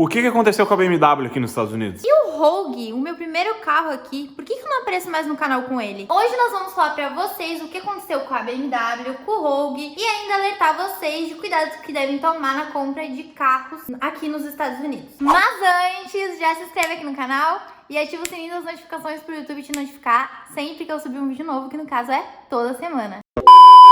O que aconteceu com a BMW aqui nos Estados Unidos? E o Rogue, o meu primeiro carro aqui, por que eu não apareço mais no canal com ele? Hoje nós vamos falar pra vocês o que aconteceu com a BMW, com o Rogue e ainda alertar vocês de cuidados que devem tomar na compra de carros aqui nos Estados Unidos. Mas antes, já se inscreve aqui no canal e ativa o sininho das notificações pro YouTube te notificar sempre que eu subir um vídeo novo, que no caso é toda semana.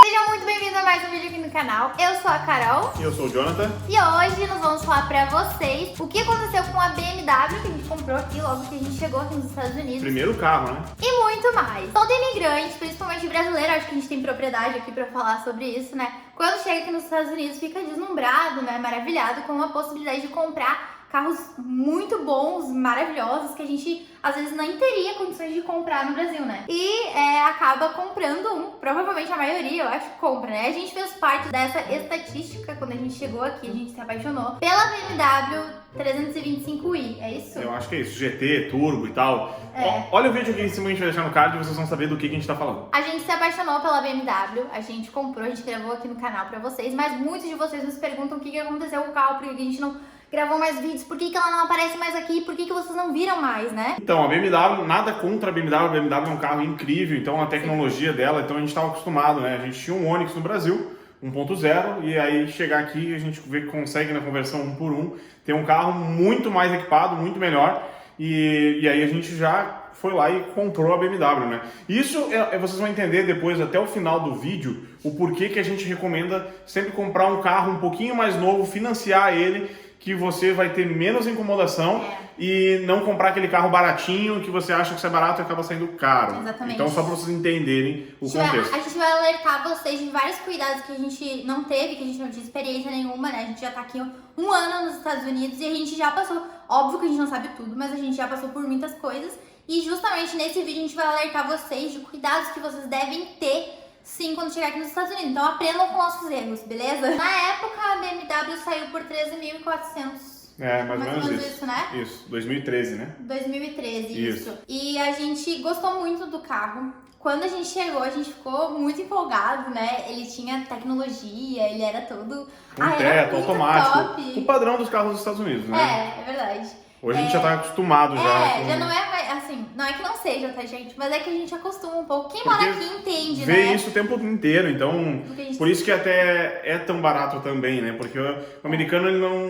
Sejam muito bem-vindos a mais um vídeo aqui no canal. Eu sou a Carol. E eu sou o Jonathan. E hoje nós vamos falar pra vocês o que aconteceu com a BMW que a gente comprou aqui logo que a gente chegou aqui nos Estados Unidos. Primeiro carro, né? E muito mais. Todo imigrante, principalmente brasileiro, acho que a gente tem propriedade aqui pra falar sobre isso, né? Quando chega aqui nos Estados Unidos fica deslumbrado, né? Maravilhado com a possibilidade de comprar carros muito bons, maravilhosos, que a gente às vezes nem teria condições de comprar no Brasil, né? E acaba comprando um, provavelmente a maioria, eu acho, compra, né? A gente fez parte dessa estatística quando a gente chegou aqui, a gente se apaixonou pela BMW 325i, é isso? Eu acho que é isso, GT, turbo e tal. É. Olha o vídeo aqui em cima que a gente vai deixar no card e vocês vão saber do que a gente tá falando. A gente se apaixonou pela BMW, a gente comprou, a gente gravou aqui no canal pra vocês, mas muitos de vocês nos perguntam o que aconteceu com o carro, porque a gente não gravou mais vídeos, por que ela não aparece mais aqui, por que vocês não viram mais, né? Então, a BMW, nada contra a BMW é um carro incrível, então a tecnologia dela, então a gente estava acostumado, né? A gente tinha um Onix no Brasil, 1.0, e aí chegar aqui a gente vê que consegue na conversão 1 por 1 ter um carro muito mais equipado, muito melhor, e aí a gente já foi lá e comprou a BMW, né? Isso vocês vão entender depois, até o final do vídeo, o porquê que a gente recomenda sempre comprar um carro um pouquinho mais novo, financiar ele, que você vai ter menos incomodação e não comprar aquele carro baratinho que você acha que isso é barato e acaba saindo caro. Exatamente. Então, só para vocês entenderem o contexto. A gente vai alertar vocês de vários cuidados que a gente não teve, que a gente não tinha experiência nenhuma, né? A gente já tá aqui um ano nos Estados Unidos e a gente já passou, óbvio que a gente não sabe tudo, mas a gente já passou por muitas coisas. E justamente nesse vídeo a gente vai alertar vocês de cuidados que vocês devem ter sim quando chegar aqui nos Estados Unidos. Então aprendam com nossos erros, beleza? Na época a BMW saiu por 13.400. É, mais ou menos isso, né? Isso, 2013, né? 2013, isso. E a gente gostou muito do carro. Quando a gente chegou, a gente ficou muito empolgado, né? Ele tinha tecnologia, ele era todo... teto, automático. Top. O padrão dos carros dos Estados Unidos, né? É verdade. Hoje a gente já tá acostumado já. Já não é mais, assim, não é que não seja, tá, gente? Mas é que a gente acostuma um pouco. Quem mora aqui entende, vê né? isso o tempo inteiro, então por isso que até é tão barato também, né? Porque o americano,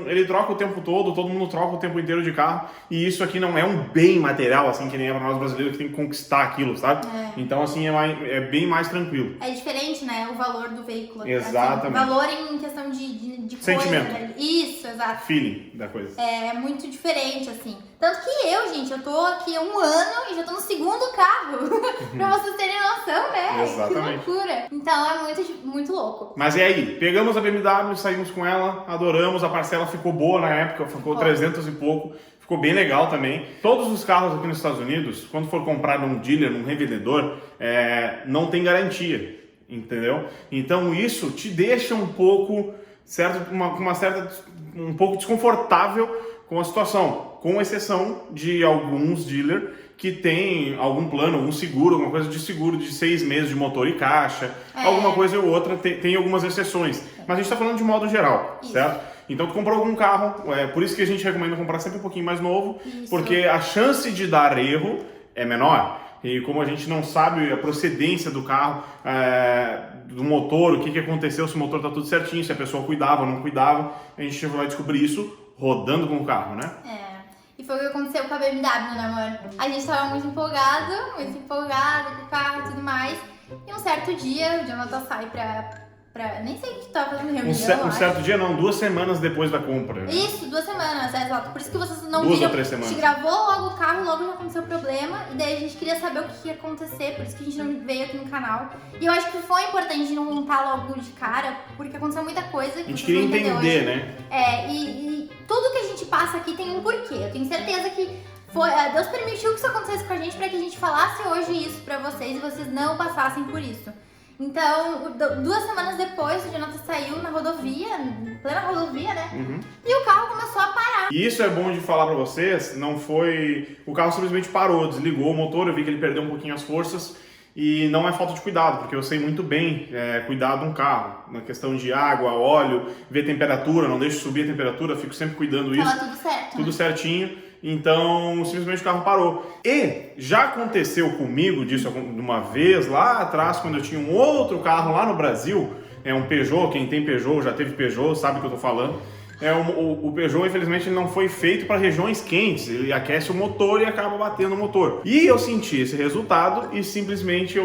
ele troca o tempo todo mundo troca o tempo inteiro de carro, e isso aqui não é um bem material, assim, que nem é pra nós brasileiros que tem que conquistar aquilo, sabe? Então, assim, é bem mais tranquilo. É diferente, né? O valor do veículo. Exatamente. Assim, valor em questão de sentimento. Coisa, né? Isso, exato. Feeling da coisa. É muito diferente, assim. Tanto que gente, eu tô aqui há um ano e já tô no segundo carro. Pra vocês terem noção, né? Exatamente. Que loucura. Então é muito louco. Mas e aí? Pegamos a BMW, saímos com ela, adoramos, a parcela ficou boa na época, ficou 300 e pouco. Ficou bem legal também. Todos os carros aqui nos Estados Unidos, quando for comprar num dealer, num revendedor, não tem garantia, entendeu? Então isso te deixa um pouco, um pouco desconfortável com a situação, com exceção de alguns dealers que tem algum plano, algum seguro, alguma coisa de seguro de 6 meses de motor e caixa, alguma coisa ou outra, tem algumas exceções. Mas a gente está falando de modo geral, certo? Então tu comprou algum carro, por isso que a gente recomenda comprar sempre um pouquinho mais novo, porque a chance de dar erro é menor. E como a gente não sabe a procedência do carro, do motor, o que aconteceu, se o motor tá tudo certinho, se a pessoa cuidava ou não cuidava, a gente vai descobrir isso rodando com o carro, né? E foi o que aconteceu com a BMW, né, amor? A gente tava muito empolgado com o carro e tudo mais. E um certo dia, o Jonathan sai pra nem sei o que tava fazendo reunião. Um certo dia não, 2 semanas depois da compra. Né? Isso, 2 semanas, exato. Por isso que vocês não 2 viram. ou 3 semanas. A gente gravou logo o carro, logo já aconteceu o problema. E daí a gente queria saber o que ia acontecer, por isso que a gente não veio aqui no canal. E eu acho que foi importante não montar logo de cara, porque aconteceu muita coisa que a gente queria entender, hoje. Né? E tudo que a gente passa aqui tem um porquê. Eu tenho certeza que Deus permitiu que isso acontecesse com a gente pra que a gente falasse hoje isso pra vocês e vocês não passassem por isso. Então, 2 semanas depois, o Jonathan saiu na rodovia, plena rodovia, né? E o carro começou a parar. E isso é bom de falar pra vocês, não foi... O carro simplesmente parou, desligou o motor, eu vi que ele perdeu um pouquinho as forças E não é falta de cuidado, porque eu sei muito bem cuidar de um carro. Na questão de água, óleo, ver temperatura, não deixo subir a temperatura, fico sempre cuidando isso. Tava tudo certo. Tudo certinho. Então, simplesmente o carro parou. E já aconteceu comigo disso uma vez lá atrás, quando eu tinha um outro carro lá no Brasil, um Peugeot. Quem tem Peugeot, já teve Peugeot, sabe o que eu tô falando. O Peugeot, infelizmente, ele não foi feito para regiões quentes. Ele aquece o motor e acaba batendo o motor. E eu senti esse resultado e simplesmente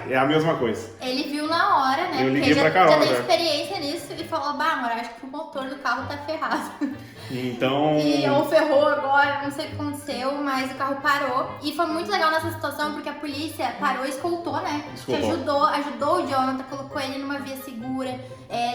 é a mesma coisa. Ele viu na hora, né? Eu liguei porque pra Carol, já tem experiência nisso e falou, amor, acho que o motor do carro tá ferrado. Então... Ou ferrou agora, não sei o que aconteceu, mas o carro parou. E foi muito legal nessa situação, porque a polícia parou e escoltou, né? Escoltou. Ajudou o Jonathan, colocou ele numa via segura,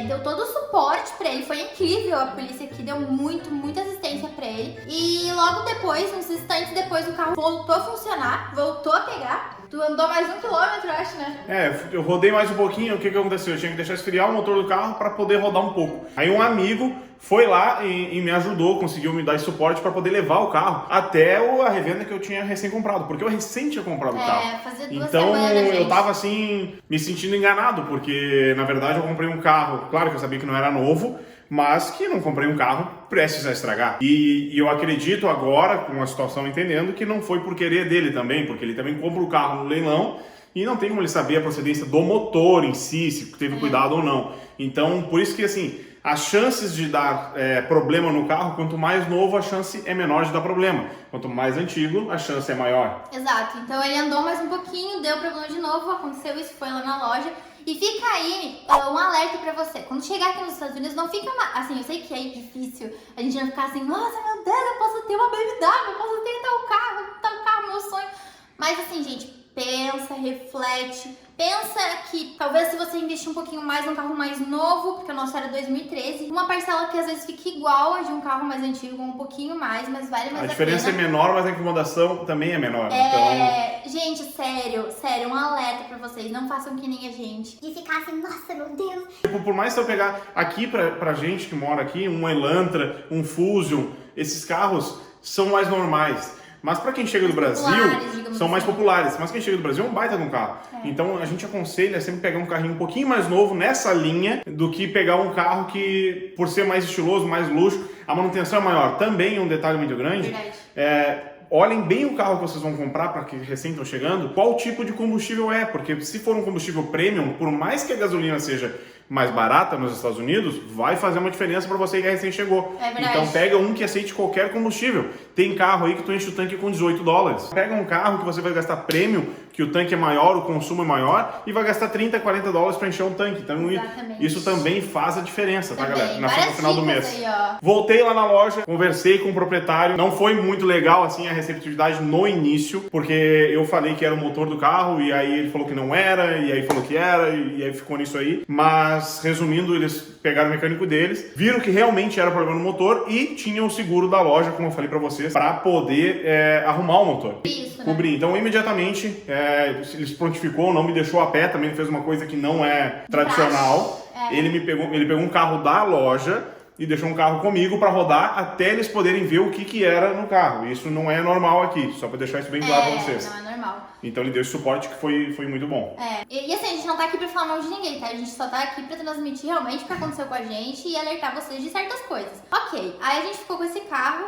deu todo o suporte pra ele. Foi incrível, a polícia aqui deu muita assistência pra ele. E logo depois, uns instantes depois, o carro voltou a funcionar, voltou a pegar. Tu andou mais 1 quilômetro, eu acho, né? Eu rodei mais um pouquinho. O que aconteceu? Eu tinha que deixar esfriar o motor do carro para poder rodar um pouco. Aí um amigo foi lá e me ajudou, conseguiu me dar esse suporte para poder levar o carro até a revenda que eu tinha recém comprado, porque eu recém tinha comprado o carro. Fazia 2 então semanas, eu tava assim, me sentindo enganado, porque na verdade eu comprei um carro, claro que eu sabia que não era novo, mas que não comprei um carro prestes a estragar. E eu acredito agora, com a situação entendendo, que não foi por querer dele também, porque ele também compra o carro no leilão e não tem como ele saber a procedência do motor em si, se teve cuidado ou não. Então, por isso que assim, as chances de dar problema no carro, quanto mais novo, a chance é menor de dar problema. Quanto mais antigo, a chance é maior. Exato. Então ele andou mais um pouquinho, deu problema de novo, aconteceu isso, foi lá na loja. E fica aí um alerta pra você. Quando chegar aqui nos Estados Unidos, não fica assim, eu sei que é difícil a gente não ficar assim, nossa, meu Deus, eu posso ter uma BMW, eu posso ter tal carro, meu sonho. Mas assim, gente, pensa, reflete. Pensa que talvez se você investir um pouquinho mais num carro mais novo, porque o nosso era 2013, uma parcela que às vezes fica igual a de um carro mais antigo, um pouquinho mais, mas vale mais a pena. A diferença é menor, mas a incomodação também é menor. Gente, sério, um alerta pra vocês, não façam que nem a gente. E ficar assim, nossa, meu Deus. Por mais que eu pegar aqui pra gente que mora aqui, um Elantra, um Fusion, esses carros são mais normais. Mas para quem chega do Brasil, são mais populares. Mas quem chega do Brasil é um baita de um carro. Então a gente aconselha sempre pegar um carrinho um pouquinho mais novo nessa linha do que pegar um carro que, por ser mais estiloso, mais luxo, a manutenção é maior. Também um detalhe muito grande. Olhem bem o carro que vocês vão comprar, para que recém estão chegando, qual tipo de combustível é, porque se for um combustível premium, por mais que a gasolina seja mais barata nos Estados Unidos, vai fazer uma diferença para você que recém chegou. Então pega um que aceite qualquer combustível. Tem carro aí que tu enche o tanque com $18. Pega um carro que você vai gastar premium, que o tanque é maior, o consumo é maior, e vai gastar $30, $40 para encher um tanque. Então isso também faz a diferença, tá, galera? No final do mês. Aí, voltei lá na loja, conversei com o proprietário. Não foi muito legal assim a receptividade no início, porque eu falei que era o motor do carro, e aí ele falou que não era, e aí falou que era, e aí ficou nisso aí. Mas, resumindo, eles pegaram o mecânico deles, viram que realmente era problema no motor e tinham o seguro da loja, como eu falei pra vocês, pra poder arrumar o motor. Isso, cobrir. Então, imediatamente, ele se prontificou, não me deixou a pé, também fez uma coisa que não é tradicional. Ele pegou um carro da loja e deixou um carro comigo para rodar até eles poderem ver o que era no carro. Isso não é normal aqui, só para deixar isso bem claro para vocês. Não é normal. Então ele deu esse suporte que foi muito bom. E assim, a gente não tá aqui pra falar mal de ninguém, tá? A gente só tá aqui pra transmitir realmente o que aconteceu com a gente e alertar vocês de certas coisas. Ok, aí a gente ficou com esse carro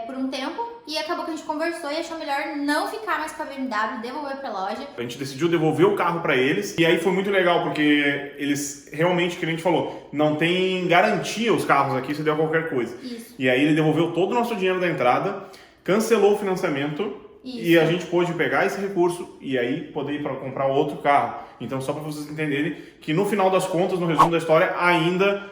por um tempo e acabou que a gente conversou e achou melhor não ficar mais com a BMW, devolver pra loja. A gente decidiu devolver o carro pra eles e aí foi muito legal porque eles realmente, que a gente falou, não tem garantia os carros aqui se der qualquer coisa. Isso. E aí ele devolveu todo o nosso dinheiro da entrada, cancelou o financiamento. Isso. E a gente pôde pegar esse recurso e aí poder ir para comprar outro carro. Então, só para vocês entenderem que no final das contas, no resumo da história, ainda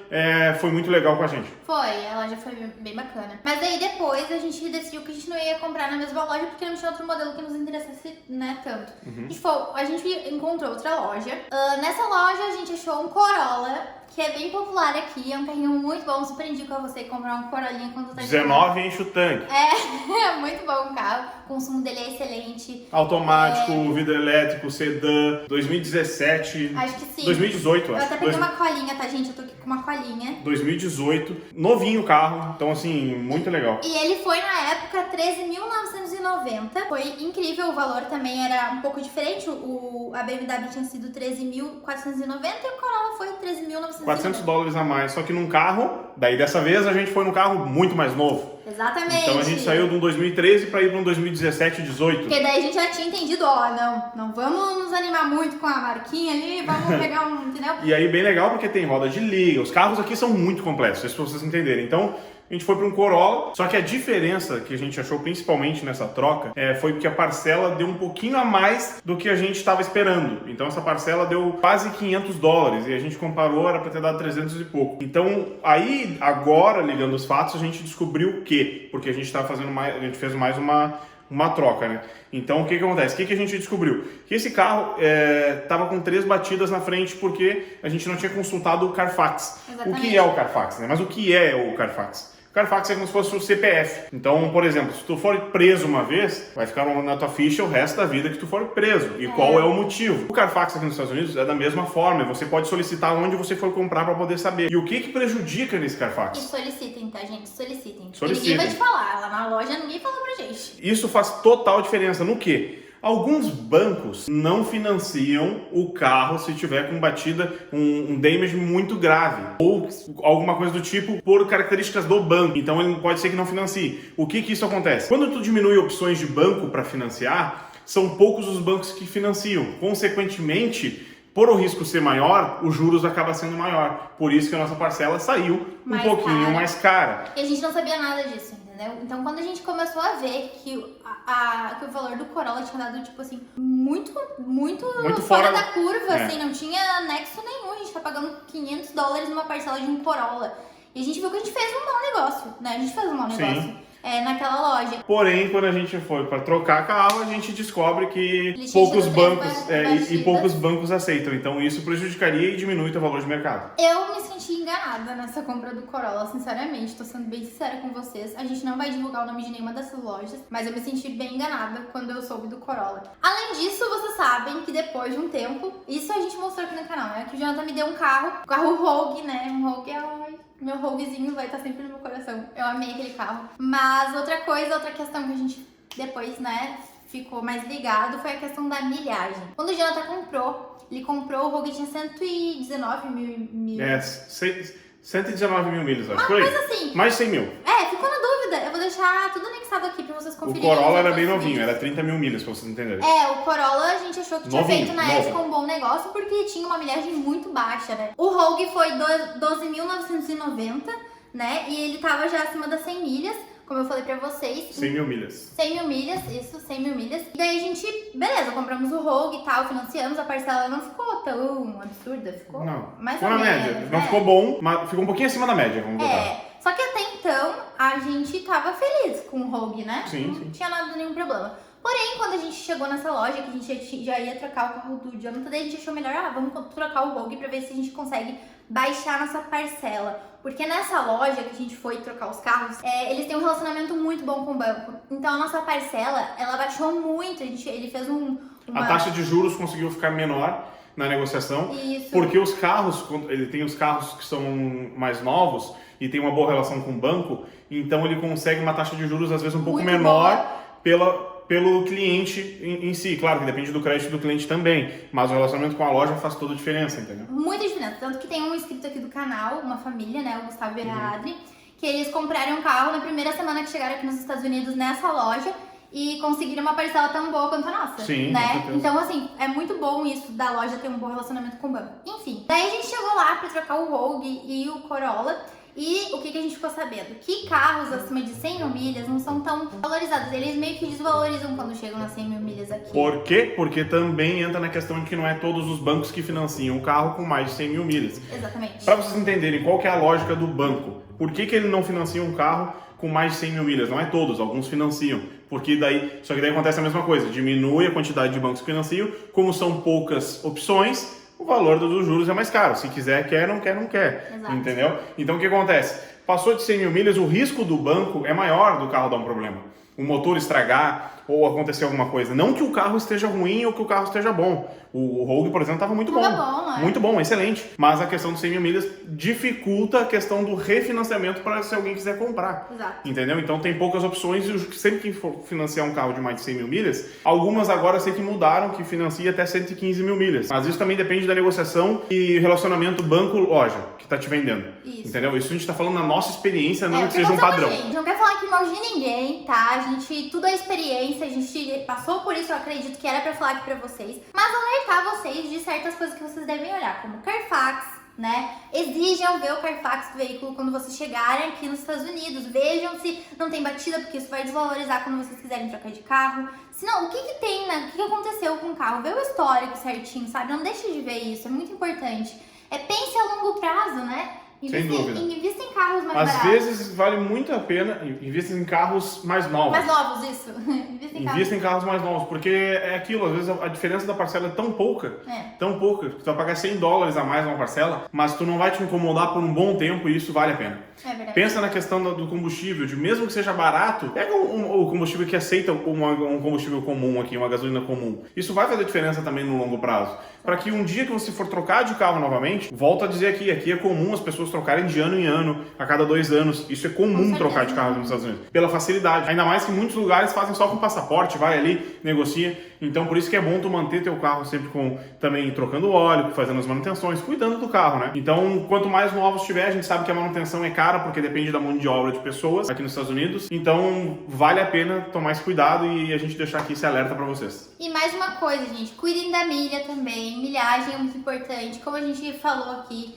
foi muito legal com a gente. Foi, a loja foi bem bacana. Mas aí depois a gente decidiu que a gente não ia comprar na mesma loja porque não tinha outro modelo que nos interessasse, né, tanto. A gente encontrou outra loja. Nessa loja a gente achou um Corolla que é bem popular aqui, é um carrinho muito bom, super indico a você comprar um Corolinha quando tá 19 enche o tanque. É muito bom o carro, o consumo dele é excelente. Automático, vidro elétrico, sedã, 2017. Acho que sim. 2018, Eu acho. até peguei uma colinha, tá, gente? Eu tô aqui com uma colinha. 2018, novinho o carro, então assim, muito legal. E ele foi na época 13.990. Foi incrível, o valor também era um pouco diferente. A BMW tinha sido 13.490 e o Corolla foi 13.990. $400 a mais, só que num carro, daí dessa vez a gente foi num carro muito mais novo. Exatamente. Então a gente saiu de um 2013 para ir para um 2017, 18. Porque daí a gente já tinha entendido, não vamos nos animar muito com a marquinha ali, vamos pegar um, entendeu? E aí bem legal porque tem roda de liga, os carros aqui são muito complexos, isso pra vocês entenderem. Então a gente foi para um Corolla, só que a diferença que a gente achou principalmente nessa troca foi porque a parcela deu um pouquinho a mais do que a gente estava esperando. Então essa parcela deu quase $500 e a gente comparou, era para ter dado 300 e pouco. Então aí agora, ligando os fatos, a gente descobriu o quê? Porque a gente estava fazendo mais, a gente fez mais uma troca, né? Então o que acontece? O que a gente descobriu? Que esse carro tava com 3 batidas na frente porque a gente não tinha consultado o Carfax. Exatamente. O que é o Carfax, né? Mas o que é o Carfax? O Carfax é como se fosse o CPF. Então, por exemplo, se tu for preso uma vez, vai ficar na tua ficha o resto da vida que tu for preso. E qual é o motivo? O Carfax aqui nos Estados Unidos é da mesma forma. Você pode solicitar onde você for comprar para poder saber. E o que prejudica nesse Carfax? E solicitem, tá, gente? Solicitem. Solicitem. Ninguém vai te falar. Lá na loja ninguém fala pra gente. Isso faz total diferença no quê? Alguns bancos não financiam o carro se tiver com batida, um damage muito grave ou alguma coisa do tipo por características do banco. Então ele pode ser que não financie. O que isso acontece? Quando tu diminui opções de banco para financiar, são poucos os bancos que financiam. Consequentemente, por o risco ser maior, os juros acaba sendo maior. Por isso que a nossa parcela saiu um pouquinho mais cara. E a gente não sabia nada disso, entendeu? Então quando a gente começou a ver que o valor do Corolla tinha dado, tipo assim, muito fora da curva, assim, não tinha nexo nenhum. A gente tá pagando $500 numa parcela de um Corolla. E a gente viu que a gente fez um mau negócio, né? A gente fez um mau negócio. Sim. Naquela loja. Porém, quando a gente foi para trocar carro, a gente descobre que Eles poucos tinham bancos batidas. poucos bancos aceitam. Então isso prejudicaria e diminui o teu valor de mercado. Eu me senti enganada nessa compra do Corolla, sinceramente. Tô sendo bem sincera com vocês. A gente não vai divulgar o nome de nenhuma dessas lojas, mas eu me senti bem enganada quando eu soube do Corolla. Além disso, vocês sabem que depois de um tempo, isso a gente mostrou aqui no canal, né? Que o Jonathan me deu um carro Rogue, né? Um Rogue meu Roguezinho vai estar sempre no meu coração. Eu amei aquele carro. Mas outra questão que a gente depois, né, ficou mais ligado foi a questão da milhagem. Quando o Jonathan comprou, ele comprou o Rogue, tinha 119 mil. 119 mil milhas, acho. Uma coisa assim. Mais de 100 mil. Ficou na dúvida. Eu vou deixar tudo anexado aqui pra vocês O conferirem. Corolla era bem novinho, era 30 mil milhas, pra vocês entenderem. O Corolla a gente achou que tinha Novinho, feito na novo. época um bom negócio porque tinha uma milhagem muito baixa, né? O Rogue foi 12.990, né? E ele tava já acima das 100 milhas, como eu falei pra vocês. 100 mil milhas. 100 mil milhas, isso, 100 mil milhas. E daí a gente, beleza, compramos o Rogue e tal, financiamos, a parcela não ficou tão absurda, ficou mais ficou ou na menos, média. Não ficou bom, mas ficou um pouquinho acima da média, vamos botar. Só que até então a gente tava feliz com o Rogue, né? Sim, não sim. tinha nenhum problema. Porém, quando a gente chegou nessa loja, que a gente já ia trocar o carro do Jonathan, daí a gente achou melhor, vamos trocar o Rogue pra ver se a gente consegue baixar nossa parcela. Porque nessa loja que a gente foi trocar os carros, eles têm um relacionamento muito bom com o banco. Então a nossa parcela, ela baixou muito. Ele fez A taxa de juros conseguiu ficar menor na negociação. Isso. Porque os carros, ele tem os carros que são mais novos e tem uma boa relação com o banco, então ele consegue uma taxa de juros às vezes um pouco Muito menor pelo cliente em si. Claro que depende do crédito do cliente também, mas o relacionamento com a loja faz toda a diferença, entendeu? Muita diferença. Tanto que tem um inscrito aqui do canal, uma família, né, o Gustavo e a Adri, que eles compraram um carro na primeira semana que chegaram aqui nos Estados Unidos nessa loja e conseguiram uma parcela tão boa quanto a nossa. Sim, né? com certeza. Então, assim, é muito bom isso da loja ter um bom relacionamento com o banco. Enfim, daí a gente chegou lá pra trocar o Rogue e o Corolla. E o que a gente ficou sabendo? Que carros acima de 100 mil milhas não são tão valorizados. Eles meio que desvalorizam quando chegam nas 100 mil milhas aqui. Por quê? Porque também entra na questão de que não é todos os bancos que financiam o carro com mais de 100 mil milhas. Exatamente. Para vocês entenderem qual que é a lógica do banco, por que ele não financia um carro com mais de 100 mil milhas? Não é todos, alguns financiam. Só que daí acontece a mesma coisa, diminui a quantidade de bancos que financiam, como são poucas opções, o valor dos juros é mais caro. Se quiser, quer, não quer, não quer. Exato. Entendeu? Então o que acontece? Passou de 100 mil milhas, o risco do banco é maior do carro dar um problema. O motor estragar ou acontecer alguma coisa. Não que o carro esteja ruim ou que o carro esteja bom. O Rogue, por exemplo, estava muito bom. Né? Muito bom, excelente. Mas a questão dos 100 mil milhas dificulta a questão do refinanciamento para se alguém quiser comprar. Exato. Entendeu? Então tem poucas opções e sempre que for financiar um carro de mais de 100 mil milhas, algumas agora sei que mudaram, que financia até 115 mil milhas. Mas isso também depende da negociação e relacionamento banco-loja que está te vendendo. Isso. Entendeu? Isso a gente está falando na nossa experiência, não que seja um padrão. padrão. A gente não quer falar aqui mal de ninguém, tá? A gente, tudo é experiência, a gente passou por isso, eu acredito que era pra falar aqui pra vocês. Mas alertar vocês de certas coisas que vocês devem olhar, como Carfax, né? Exijam ver o Carfax do veículo quando vocês chegarem aqui nos Estados Unidos. Vejam se não tem batida, porque isso vai desvalorizar quando vocês quiserem trocar de carro. Se não, o que que tem, né? O que aconteceu com o carro? Vê o histórico certinho, sabe? Não deixe de ver isso, é muito importante. Pense a longo prazo, né? Sem dúvida. Invista em carros mais Às baratos. vezes vale muito a pena, invista em carros mais novos. Mais novos, isso. Invista em carros mais novos, porque é aquilo, às vezes a diferença da parcela é tão pouca, que tu vai pagar $100 a mais numa parcela, mas tu não vai te incomodar por um bom tempo e isso vale a pena. É verdade. Pensa na questão do combustível, de mesmo que seja barato, pega o combustível que aceita um combustível comum aqui, uma gasolina comum. Isso vai fazer diferença também no longo prazo. Para que um dia que você for trocar de carro novamente, volto a dizer aqui é comum as pessoas trocarem de ano em ano, a cada 2 anos. Isso é comum trocar de carro nos Estados Unidos, pela facilidade. Ainda mais que muitos lugares fazem só com passaporte, vai ali, negocia. Então por isso que é bom tu manter teu carro sempre também trocando óleo, fazendo as manutenções, cuidando do carro, né? Então quanto mais novos tiver, a gente sabe que a manutenção é cara, porque depende da mão de obra de pessoas aqui nos Estados Unidos. Então vale a pena tomar esse cuidado e a gente deixar aqui esse alerta para vocês. E mais uma coisa, gente, cuidem da milha também. Milhagem é muito importante, como a gente falou aqui.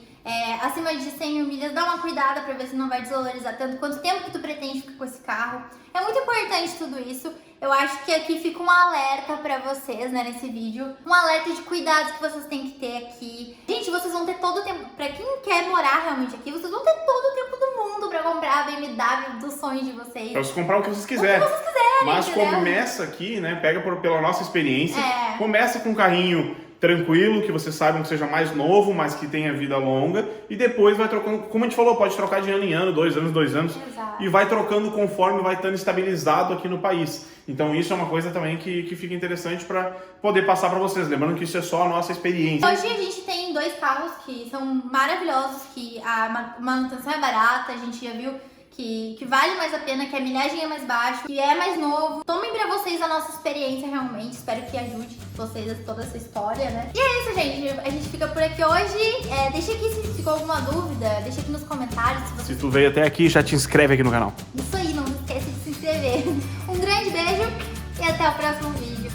Acima de 100 mil milhas, dá uma cuidada pra ver se não vai desvalorizar tanto. Quanto tempo que tu pretende ficar com esse carro. É muito importante tudo isso. Eu acho que aqui fica um alerta pra vocês, né, nesse vídeo. Um alerta de cuidados que vocês têm que ter aqui. Gente, vocês vão ter todo o tempo, pra quem quer morar realmente aqui, vocês vão ter todo o tempo do mundo pra comprar a BMW dos sonhos de vocês. Pra vocês comprar o que vocês quiserem. O que vocês quiserem, mas entendeu? começa aqui, né, pega pela nossa experiência. Começa com um carrinho tranquilo, que vocês saibam que seja mais novo, mas que tenha vida longa, e depois vai trocando, como a gente falou, pode trocar de ano em ano, 2 anos, 2 anos, Exato. e vai trocando conforme vai estando estabilizado aqui no país. Então isso é uma coisa também que fica interessante para poder passar para vocês, lembrando que isso é só a nossa experiência. Hoje a gente tem 2 carros que são maravilhosos, que a manutenção é barata, a gente já viu que vale mais a pena, que a milhagem é mais baixa, que é mais novo. Tomem pra vocês a nossa experiência realmente, espero que ajude vocês a toda essa história, né? E é isso, gente, a gente fica por aqui hoje. Deixa aqui se ficou alguma dúvida, deixa aqui nos comentários. Se tu veio até aqui, já te inscreve aqui no canal. Isso aí, não esquece de se inscrever. Um grande beijo e até o próximo vídeo.